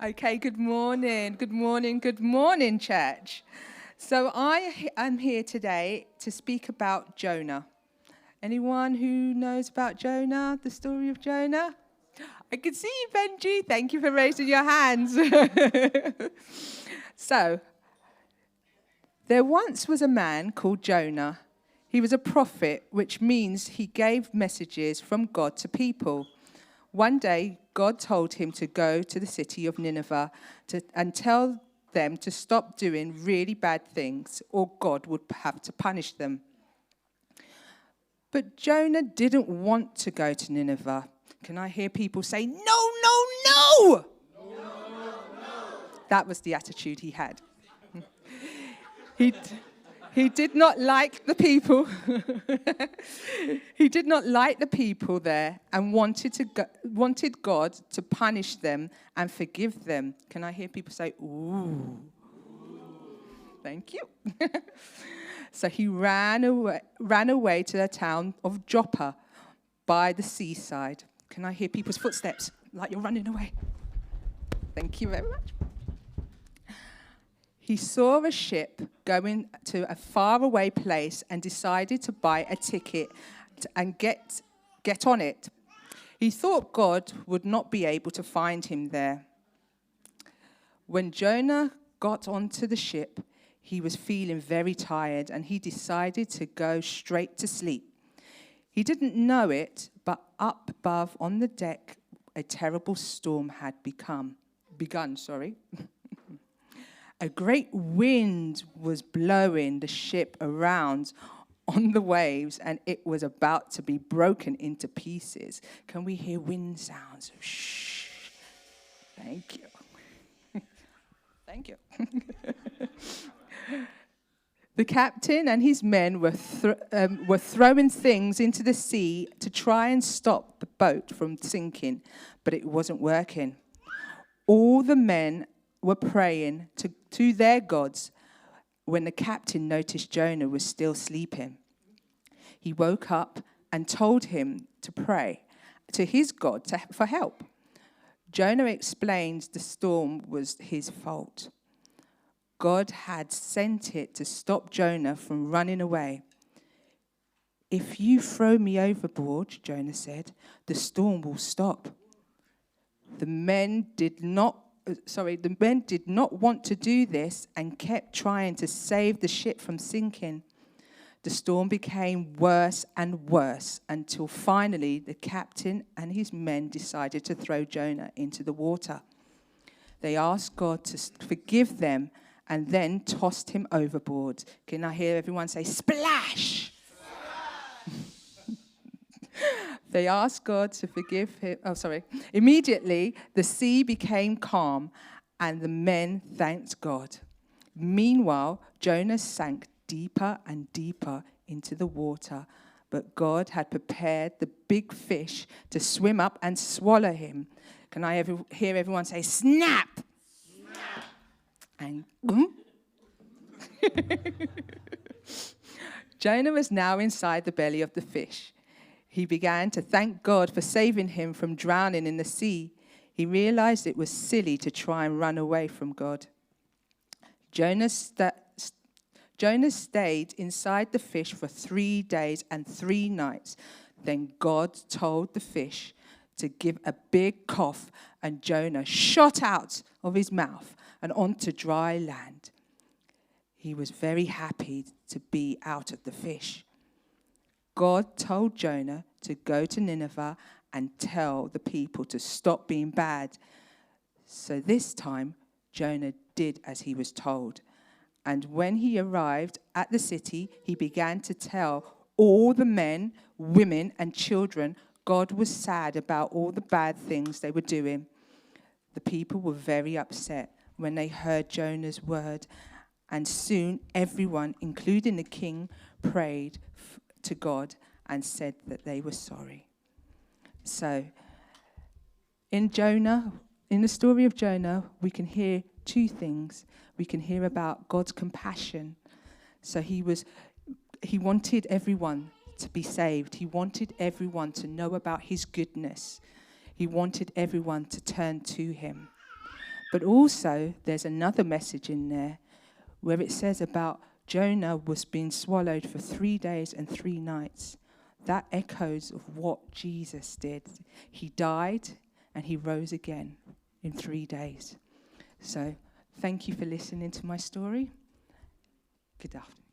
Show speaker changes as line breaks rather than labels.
Okay, good morning, good morning, good morning, church. So I am here today to speak about Jonah. Anyone who knows about Jonah, the story of Jonah? I can see you, Benji. Thank you for raising your hands. So, there once was a man called Jonah. He was a prophet, which means he gave messages from God to people. One day, God told him to go to the city of Nineveh and tell them to stop doing really bad things, or God would have to punish them. But Jonah didn't want to go to Nineveh. Can I hear people say, no, no, no? That was the attitude he had. He did not like the people. He did not like the people there and wanted God to punish them and forgive them. Can I hear people say, ooh? Thank you. So he ran away to the town of Joppa by the seaside. Can I hear people's footsteps like you're running away? Thank you very much. He saw a ship going to a faraway place and decided to buy a ticket and get on it. He thought God would not be able to find him there. When Jonah got onto the ship, he was feeling very tired and he decided to go straight to sleep. He didn't know it, but up above on the deck, a terrible storm had begun. A great wind was blowing the ship around on the waves, and it was about to be broken into pieces. Can we hear wind sounds? Shh. Thank you. Thank you. The captain and his men were throwing things into the sea to try and stop the boat from sinking, but it wasn't working. All the men were praying to their gods when the captain noticed Jonah was still sleeping. He woke up and told him to pray to his God for help. Jonah explained the storm was his fault. God had sent it to stop Jonah from running away. If you throw me overboard, Jonah said, the storm will stop. The men did not want to do this and kept trying to save the ship from sinking. The storm became worse and worse until finally the captain and his men decided to throw Jonah into the water. They asked God to forgive them and then tossed him overboard. Can I hear everyone say, splash? They asked God to forgive him. Immediately, the sea became calm, and the men thanked God. Meanwhile, Jonah sank deeper and deeper into the water, but God had prepared the big fish to swim up and swallow him. Can I hear everyone say, snap? Snap. And Jonah was now inside the belly of the fish. He began to thank God for saving him from drowning in the sea. He realized it was silly to try and run away from God. Jonah stayed inside the fish for 3 days and 3 nights. Then God told the fish to give a big cough, and Jonah shot out of his mouth and onto dry land. He was very happy to be out of the fish. God told Jonah to go to Nineveh and tell the people to stop being bad. So this time, Jonah did as he was told. And when he arrived at the city, he began to tell all the men, women, and children God was sad about all the bad things they were doing. The people were very upset when they heard Jonah's word, and soon everyone, including the king, prayed to God and said that they were sorry. So, in the story of Jonah, we can hear 2 things. We can hear about God's compassion. So he wanted everyone to be saved. He wanted everyone to know about his goodness. He wanted everyone to turn to him. But also, there's another message in there where it says about Jonah was being swallowed for 3 days and 3 nights. That echoes of what Jesus did. He died and he rose again in 3 days. So thank you for listening to my story. Good afternoon.